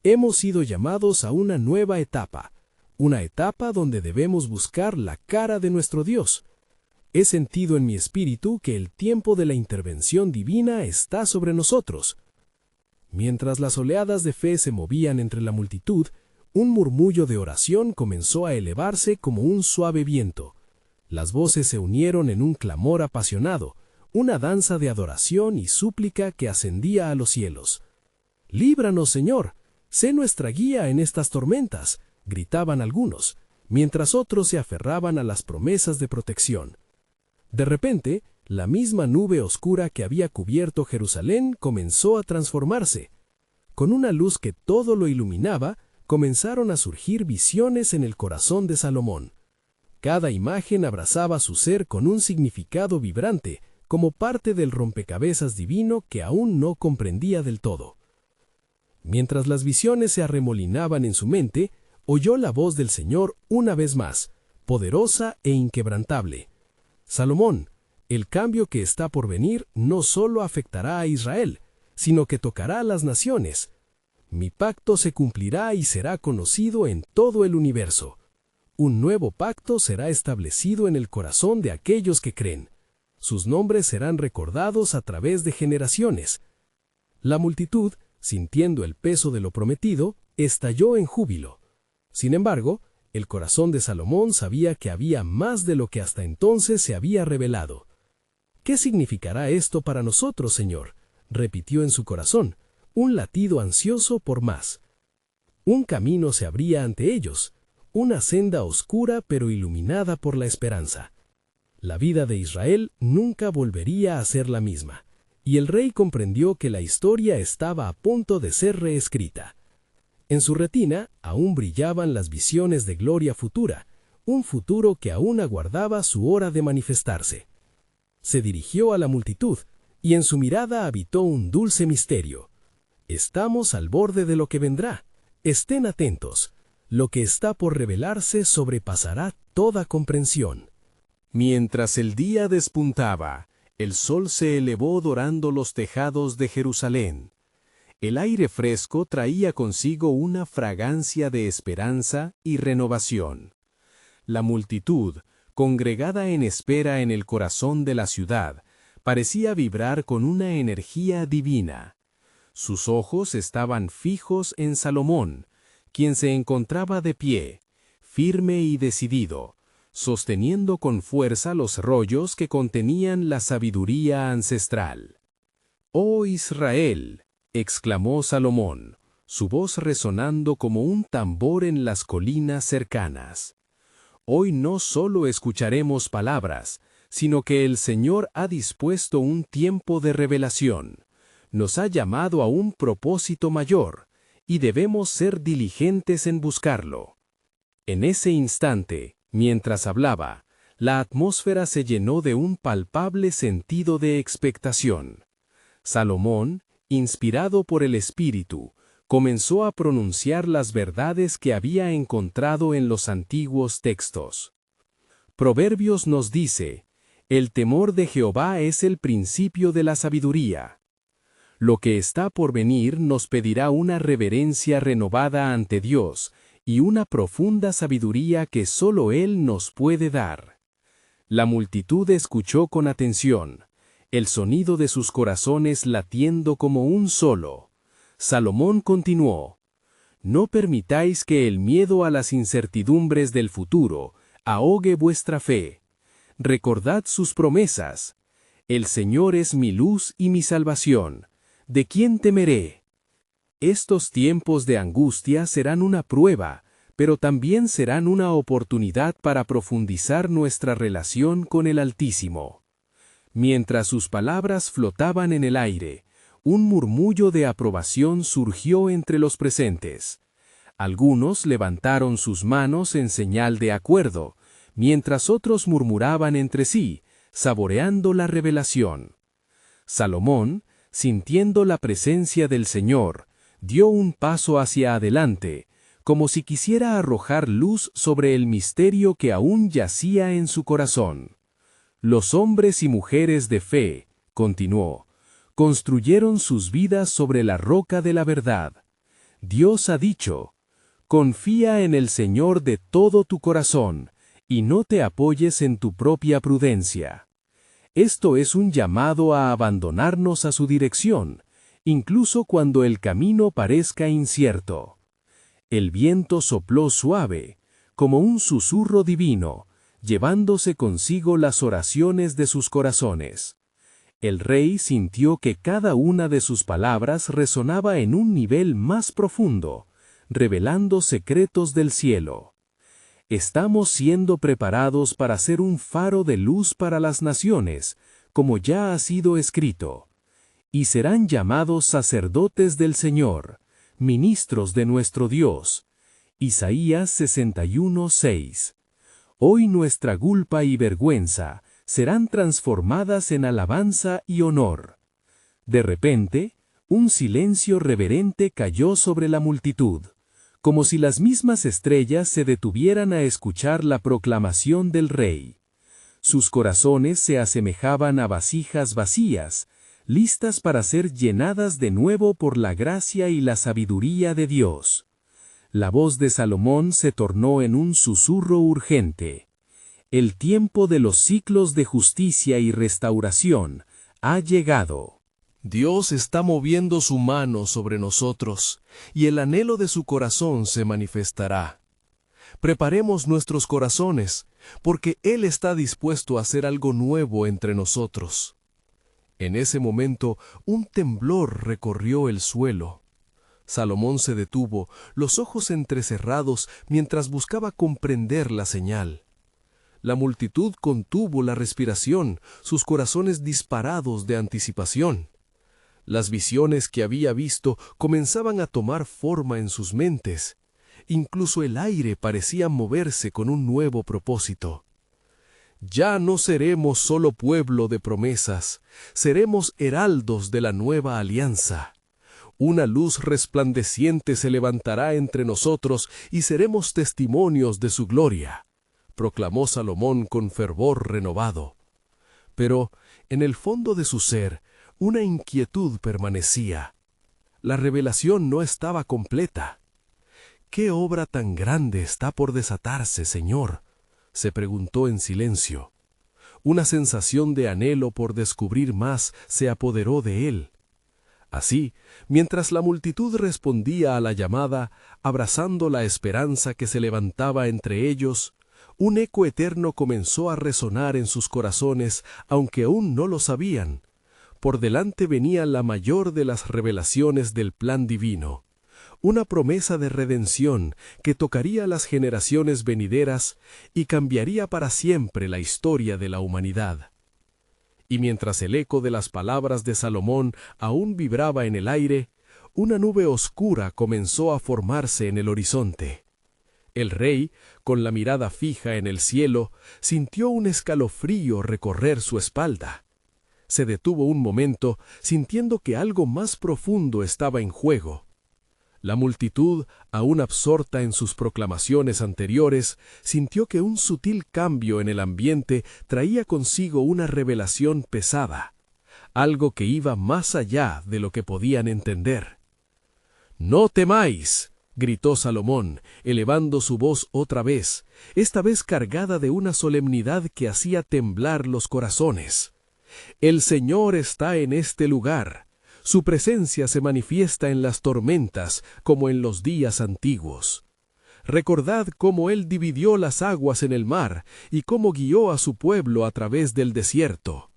«Hemos sido llamados a una nueva etapa, una etapa donde debemos buscar la cara de nuestro Dios. He sentido en mi espíritu que el tiempo de la intervención divina está sobre nosotros». Mientras las oleadas de fe se movían entre la multitud, un murmullo de oración comenzó a elevarse como un suave viento. Las voces se unieron en un clamor apasionado, una danza de adoración y súplica que ascendía a los cielos. «Líbranos, Señor, sé nuestra guía en estas tormentas», gritaban algunos, mientras otros se aferraban a las promesas de protección. De repente, la misma nube oscura que había cubierto Jerusalén comenzó a transformarse. Con una luz que todo lo iluminaba, comenzaron a surgir visiones en el corazón de Salomón. Cada imagen abrazaba su ser con un significado vibrante, como parte del rompecabezas divino que aún no comprendía del todo. Mientras las visiones se arremolinaban en su mente, oyó la voz del Señor una vez más, poderosa e inquebrantable. «Salomón, el cambio que está por venir no solo afectará a Israel, sino que tocará a las naciones. Mi pacto se cumplirá y será conocido en todo el universo. Un nuevo pacto será establecido en el corazón de aquellos que creen. Sus nombres serán recordados a través de generaciones». La multitud, sintiendo el peso de lo prometido, estalló en júbilo. Sin embargo, el corazón de Salomón sabía que había más de lo que hasta entonces se había revelado. «¿Qué significará esto para nosotros, Señor?», repitió en su corazón. un latido ansioso por más. Un camino se abría ante ellos, una senda oscura pero iluminada por la esperanza. La vida de Israel nunca volvería a ser la misma, y el rey comprendió que la historia estaba a punto de ser reescrita. En su retina aún brillaban las visiones de gloria futura, un futuro que aún aguardaba su hora de manifestarse. Se dirigió a la multitud, y en su mirada habitó un dulce misterio. Estamos al borde de lo que vendrá. Estén atentos. Lo que está por revelarse sobrepasará toda comprensión. Mientras el día despuntaba, el sol se elevó dorando los tejados de Jerusalén. El aire fresco traía consigo una fragancia de esperanza y renovación. La multitud, congregada en espera en el corazón de la ciudad, parecía vibrar con una energía divina. Sus ojos estaban fijos en Salomón, quien se encontraba de pie, firme y decidido, sosteniendo con fuerza los rollos que contenían la sabiduría ancestral. «¡Oh Israel!», exclamó Salomón, su voz resonando como un tambor en las colinas cercanas. «Hoy no solo escucharemos palabras, sino que el Señor ha dispuesto un tiempo de revelación. Nos ha llamado a un propósito mayor, y debemos ser diligentes en buscarlo». En ese instante, mientras hablaba, la atmósfera se llenó de un palpable sentido de expectación. Salomón, inspirado por el Espíritu, comenzó a pronunciar las verdades que había encontrado en los antiguos textos. Proverbios nos dice: «El temor de Jehová es el principio de la sabiduría». Lo que está por venir nos pedirá una reverencia renovada ante Dios y una profunda sabiduría que solo Él nos puede dar. La multitud escuchó con atención, el sonido de sus corazones latiendo como un solo. Salomón continuó: «No permitáis que el miedo a las incertidumbres del futuro ahogue vuestra fe. Recordad sus promesas. El Señor es mi luz y mi salvación. ¿De quién temeré?». Estos tiempos de angustia serán una prueba, pero también serán una oportunidad para profundizar nuestra relación con el Altísimo. Mientras sus palabras flotaban en el aire, un murmullo de aprobación surgió entre los presentes. Algunos levantaron sus manos en señal de acuerdo, mientras otros murmuraban entre sí, saboreando la revelación. Salomón, sintiendo la presencia del Señor, dio un paso hacia adelante, como si quisiera arrojar luz sobre el misterio que aún yacía en su corazón. «Los hombres y mujeres de fe», continuó, «construyeron sus vidas sobre la roca de la verdad. Dios ha dicho: confía en el Señor de todo tu corazón, y no te apoyes en tu propia prudencia». Esto es un llamado a abandonarnos a su dirección, incluso cuando el camino parezca incierto. El viento sopló suave, como un susurro divino, llevándose consigo las oraciones de sus corazones. El rey sintió que cada una de sus palabras resonaba en un nivel más profundo, revelando secretos del cielo. Estamos siendo preparados para ser un faro de luz para las naciones, como ya ha sido escrito. Y serán llamados sacerdotes del Señor, ministros de nuestro Dios. Isaías 61:6. Hoy nuestra culpa y vergüenza serán transformadas en alabanza y honor. De repente, un silencio reverente cayó sobre la multitud, como si las mismas estrellas se detuvieran a escuchar la proclamación del rey. Sus corazones se asemejaban a vasijas vacías, listas para ser llenadas de nuevo por la gracia y la sabiduría de Dios. La voz de Salomón se tornó en un susurro urgente. El tiempo de los ciclos de justicia y restauración ha llegado. Dios está moviendo su mano sobre nosotros, y el anhelo de su corazón se manifestará. Preparemos nuestros corazones, porque Él está dispuesto a hacer algo nuevo entre nosotros. En ese momento, un temblor recorrió el suelo. Salomón se detuvo, los ojos entrecerrados, mientras buscaba comprender la señal. La multitud contuvo la respiración, sus corazones disparados de anticipación. Las visiones que había visto comenzaban a tomar forma en sus mentes. Incluso el aire parecía moverse con un nuevo propósito. Ya no seremos solo pueblo de promesas, seremos heraldos de la nueva alianza. Una luz resplandeciente se levantará entre nosotros y seremos testimonios de su gloria, proclamó Salomón con fervor renovado. Pero, en el fondo de su ser, una inquietud permanecía. La revelación no estaba completa. ¿Qué obra tan grande está por desatarse, Señor?, se preguntó en silencio. Una sensación de anhelo por descubrir más se apoderó de él. Así, mientras la multitud respondía a la llamada, abrazando la esperanza que se levantaba entre ellos, un eco eterno comenzó a resonar en sus corazones, aunque aún no lo sabían. Por delante venía la mayor de las revelaciones del plan divino, una promesa de redención que tocaría las generaciones venideras y cambiaría para siempre la historia de la humanidad. Y mientras el eco de las palabras de Salomón aún vibraba en el aire, una nube oscura comenzó a formarse en el horizonte. El rey, con la mirada fija en el cielo, sintió un escalofrío recorrer su espalda. Se detuvo un momento, sintiendo que algo más profundo estaba en juego. La multitud, aún absorta en sus proclamaciones anteriores, sintió que un sutil cambio en el ambiente traía consigo una revelación pesada, algo que iba más allá de lo que podían entender. «¡No temáis!», gritó Salomón, elevando su voz otra vez, esta vez cargada de una solemnidad que hacía temblar los corazones. «El Señor está en este lugar. Su presencia se manifiesta en las tormentas como en los días antiguos. Recordad cómo Él dividió las aguas en el mar y cómo guió a su pueblo a través del desierto».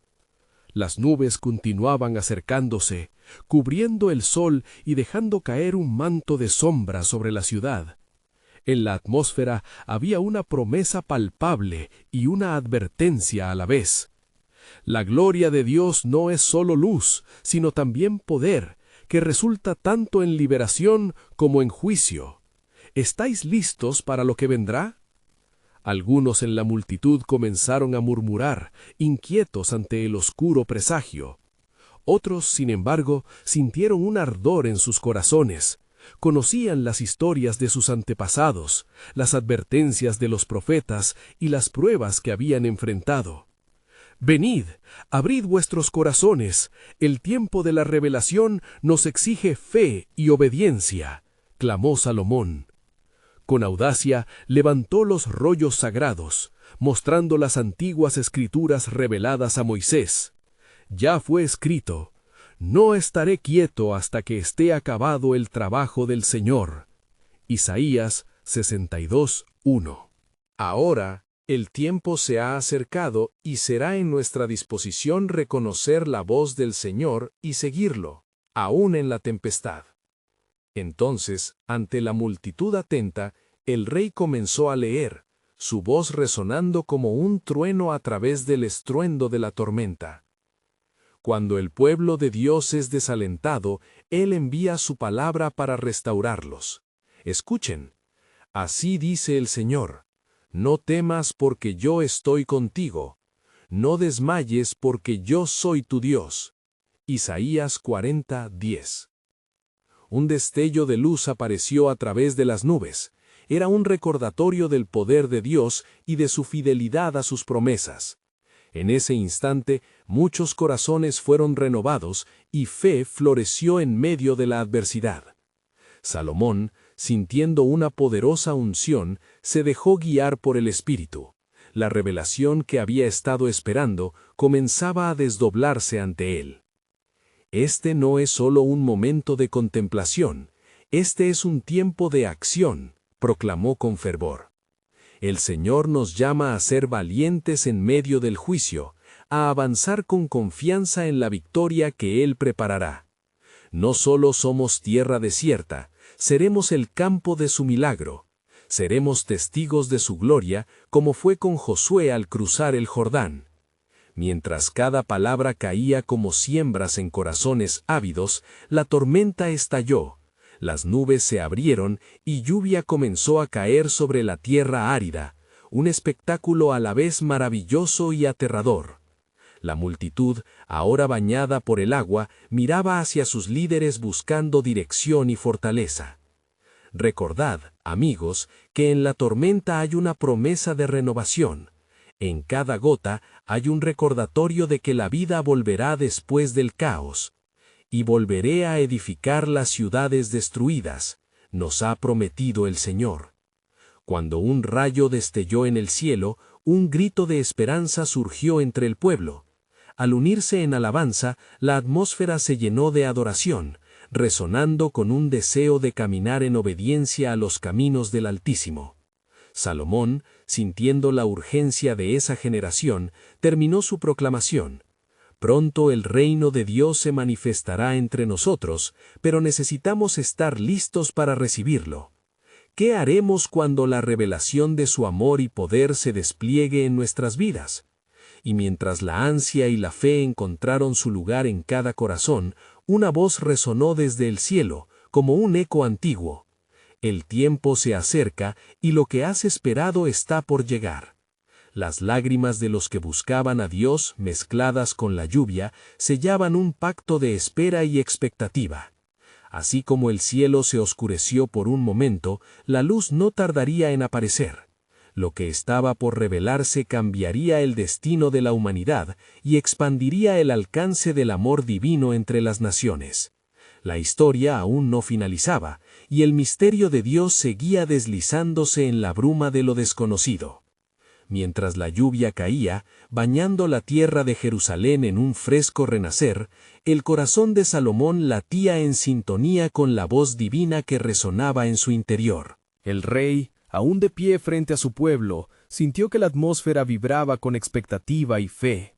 Las nubes continuaban acercándose, cubriendo el sol y dejando caer un manto de sombra sobre la ciudad. En la atmósfera había una promesa palpable y una advertencia a la vez. La gloria de Dios no es solo luz, sino también poder, que resulta tanto en liberación como en juicio. ¿Estáis listos para lo que vendrá? Algunos en la multitud comenzaron a murmurar, inquietos ante el oscuro presagio. Otros, sin embargo, sintieron un ardor en sus corazones. Conocían las historias de sus antepasados, las advertencias de los profetas y las pruebas que habían enfrentado. «Venid, abrid vuestros corazones, el tiempo de la revelación nos exige fe y obediencia», clamó Salomón. Con audacia levantó los rollos sagrados, mostrando las antiguas escrituras reveladas a Moisés. Ya fue escrito: «No estaré quieto hasta que esté acabado el trabajo del Señor». Isaías 62:1. Ahora, el tiempo se ha acercado y será en nuestra disposición reconocer la voz del Señor y seguirlo, aún en la tempestad. Entonces, ante la multitud atenta, el rey comenzó a leer, su voz resonando como un trueno a través del estruendo de la tormenta. Cuando el pueblo de Dios es desalentado, Él envía su palabra para restaurarlos. Escuchen. Así dice el Señor: «No temas porque yo estoy contigo. No desmayes porque yo soy tu Dios». Isaías 40:10. Un destello de luz apareció a través de las nubes. Era un recordatorio del poder de Dios y de su fidelidad a sus promesas. En ese instante, muchos corazones fueron renovados y fe floreció en medio de la adversidad. Salomón, sintiendo una poderosa unción, se dejó guiar por el Espíritu. La revelación que había estado esperando comenzaba a desdoblarse ante él. Este no es solo un momento de contemplación, este es un tiempo de acción, proclamó con fervor. El Señor nos llama a ser valientes en medio del juicio, a avanzar con confianza en la victoria que Él preparará. No solo somos tierra desierta, seremos el campo de su milagro. Seremos testigos de su gloria, como fue con Josué al cruzar el Jordán. Mientras cada palabra caía como siembras en corazones ávidos, la tormenta estalló, las nubes se abrieron y lluvia comenzó a caer sobre la tierra árida, un espectáculo a la vez maravilloso y aterrador. La multitud, ahora bañada por el agua, miraba hacia sus líderes buscando dirección y fortaleza. Recordad, amigos, que en la tormenta hay una promesa de renovación. En cada gota hay un recordatorio de que la vida volverá después del caos. Y volveré a edificar las ciudades destruidas, nos ha prometido el Señor. Cuando un rayo destelló en el cielo, un grito de esperanza surgió entre el pueblo. Al unirse en alabanza, la atmósfera se llenó de adoración, resonando con un deseo de caminar en obediencia a los caminos del Altísimo. Salomón, sintiendo la urgencia de esa generación, terminó su proclamación. Pronto el reino de Dios se manifestará entre nosotros, pero necesitamos estar listos para recibirlo. ¿Qué haremos cuando la revelación de su amor y poder se despliegue en nuestras vidas? Y mientras la ansia y la fe encontraron su lugar en cada corazón, una voz resonó desde el cielo, como un eco antiguo. El tiempo se acerca y lo que has esperado está por llegar. Las lágrimas de los que buscaban a Dios, mezcladas con la lluvia, sellaban un pacto de espera y expectativa. Así como el cielo se oscureció por un momento, la luz no tardaría en aparecer. Lo que estaba por revelarse cambiaría el destino de la humanidad y expandiría el alcance del amor divino entre las naciones. La historia aún no finalizaba, y el misterio de Dios seguía deslizándose en la bruma de lo desconocido. Mientras la lluvia caía, bañando la tierra de Jerusalén en un fresco renacer, el corazón de Salomón latía en sintonía con la voz divina que resonaba en su interior. El rey, aún de pie frente a su pueblo, sintió que la atmósfera vibraba con expectativa y fe.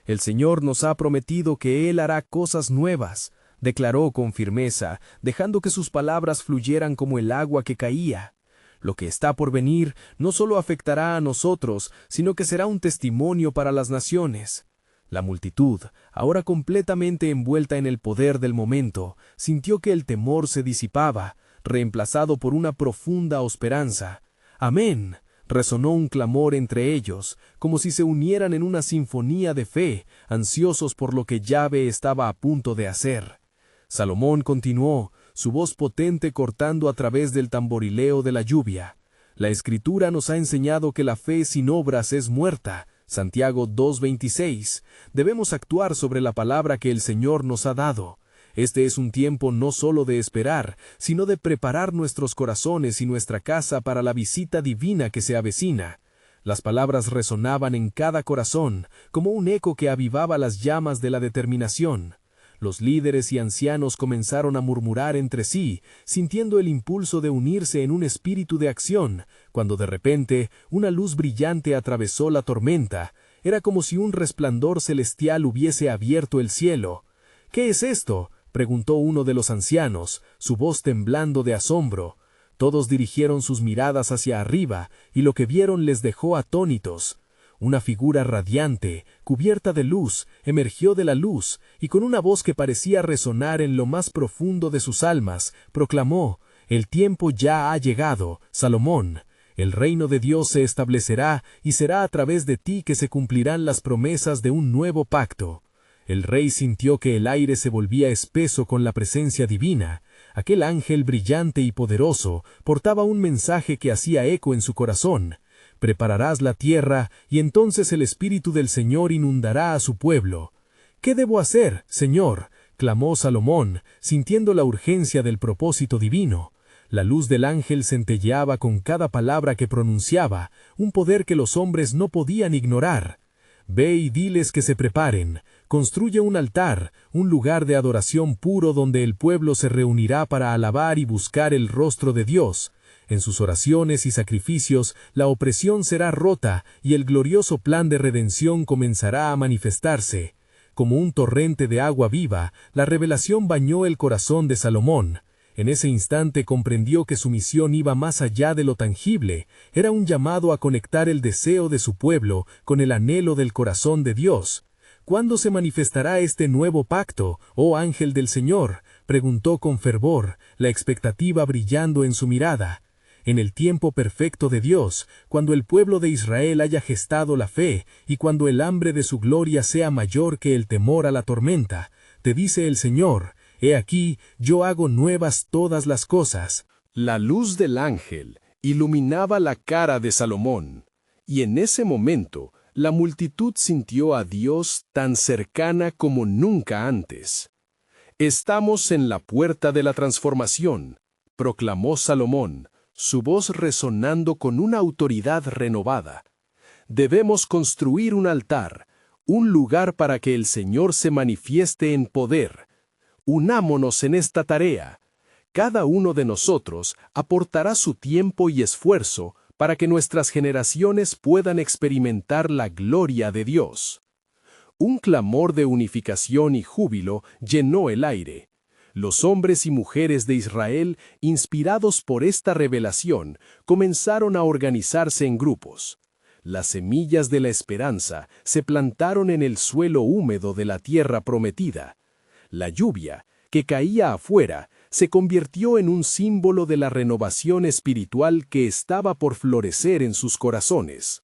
El Señor nos ha prometido que Él hará cosas nuevas, declaró con firmeza, dejando que sus palabras fluyeran como el agua que caía. Lo que está por venir no solo afectará a nosotros, sino que será un testimonio para las naciones. La multitud, ahora completamente envuelta en el poder del momento, sintió que el temor se disipaba, reemplazado por una profunda esperanza. ¡Amén! Resonó un clamor entre ellos, como si se unieran en una sinfonía de fe, ansiosos por lo que Yahvé estaba a punto de hacer. Salomón continuó, su voz potente cortando a través del tamborileo de la lluvia. La Escritura nos ha enseñado que la fe sin obras es muerta. Santiago 2:26. Debemos actuar sobre la palabra que el Señor nos ha dado. Este es un tiempo no solo de esperar, sino de preparar nuestros corazones y nuestra casa para la visita divina que se avecina. Las palabras resonaban en cada corazón, como un eco que avivaba las llamas de la determinación. Los líderes y ancianos comenzaron a murmurar entre sí, sintiendo el impulso de unirse en un espíritu de acción, cuando de repente una luz brillante atravesó la tormenta. Era como si un resplandor celestial hubiese abierto el cielo. «¿Qué es esto?», preguntó uno de los ancianos, su voz temblando de asombro. Todos dirigieron sus miradas hacia arriba, y lo que vieron les dejó atónitos. Una figura radiante, cubierta de luz, emergió de la luz, y con una voz que parecía resonar en lo más profundo de sus almas, proclamó: «El tiempo ya ha llegado, Salomón. El reino de Dios se establecerá, y será a través de ti que se cumplirán las promesas de un nuevo pacto». El rey sintió que el aire se volvía espeso con la presencia divina. Aquel ángel brillante y poderoso portaba un mensaje que hacía eco en su corazón. Prepararás la tierra, y entonces el Espíritu del Señor inundará a su pueblo. «¿Qué debo hacer, Señor?», clamó Salomón, sintiendo la urgencia del propósito divino. La luz del ángel centelleaba con cada palabra que pronunciaba, un poder que los hombres no podían ignorar. «Ve y diles que se preparen. Construye un altar, un lugar de adoración puro donde el pueblo se reunirá para alabar y buscar el rostro de Dios. En sus oraciones y sacrificios, la opresión será rota y el glorioso plan de redención comenzará a manifestarse. Como un torrente de agua viva, la revelación bañó el corazón de Salomón. En ese instante comprendió que su misión iba más allá de lo tangible, era un llamado a conectar el deseo de su pueblo con el anhelo del corazón de Dios. ¿Cuándo se manifestará este nuevo pacto, oh ángel del Señor?, preguntó con fervor, la expectativa brillando en su mirada. En el tiempo perfecto de Dios, cuando el pueblo de Israel haya gestado la fe, y cuando el hambre de su gloria sea mayor que el temor a la tormenta, te dice el Señor, he aquí, yo hago nuevas todas las cosas. La luz del ángel iluminaba la cara de Salomón, y en ese momento la multitud sintió a Dios tan cercana como nunca antes. Estamos en la puerta de la transformación, proclamó Salomón, su voz resonando con una autoridad renovada. Debemos construir un altar, un lugar para que el Señor se manifieste en poder. Unámonos en esta tarea. Cada uno de nosotros aportará su tiempo y esfuerzo para que nuestras generaciones puedan experimentar la gloria de Dios. Un clamor de unificación y júbilo llenó el aire. Los hombres y mujeres de Israel, inspirados por esta revelación, comenzaron a organizarse en grupos. Las semillas de la esperanza se plantaron en el suelo húmedo de la tierra prometida. La lluvia, que caía afuera, se convirtió en un símbolo de la renovación espiritual que estaba por florecer en sus corazones.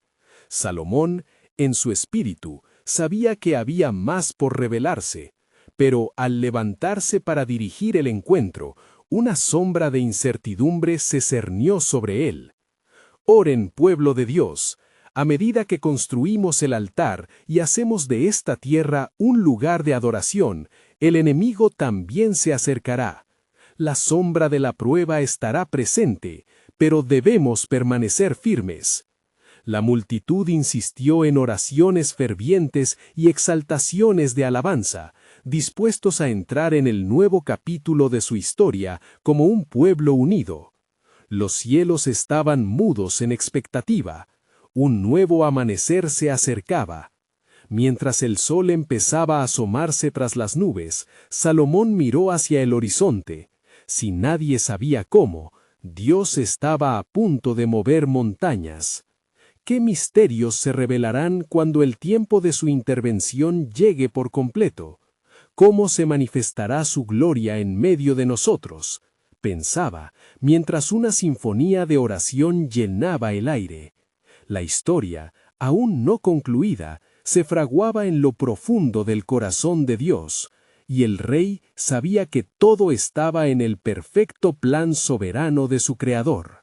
Salomón, en su espíritu, sabía que había más por revelarse, pero al levantarse para dirigir el encuentro, una sombra de incertidumbre se cernió sobre él. Oren, pueblo de Dios, a medida que construimos el altar y hacemos de esta tierra un lugar de adoración, el enemigo también se acercará. La sombra de la prueba estará presente, pero debemos permanecer firmes. La multitud insistió en oraciones fervientes y exaltaciones de alabanza, dispuestos a entrar en el nuevo capítulo de su historia como un pueblo unido. Los cielos estaban mudos en expectativa. Un nuevo amanecer se acercaba. Mientras el sol empezaba a asomarse tras las nubes, Salomón miró hacia el horizonte. Si nadie sabía cómo, Dios estaba a punto de mover montañas. ¿Qué misterios se revelarán cuando el tiempo de su intervención llegue por completo? ¿Cómo se manifestará su gloria en medio de nosotros?, pensaba, mientras una sinfonía de oración llenaba el aire. La historia, aún no concluida, se fraguaba en lo profundo del corazón de Dios, y el rey sabía que todo estaba en el perfecto plan soberano de su Creador.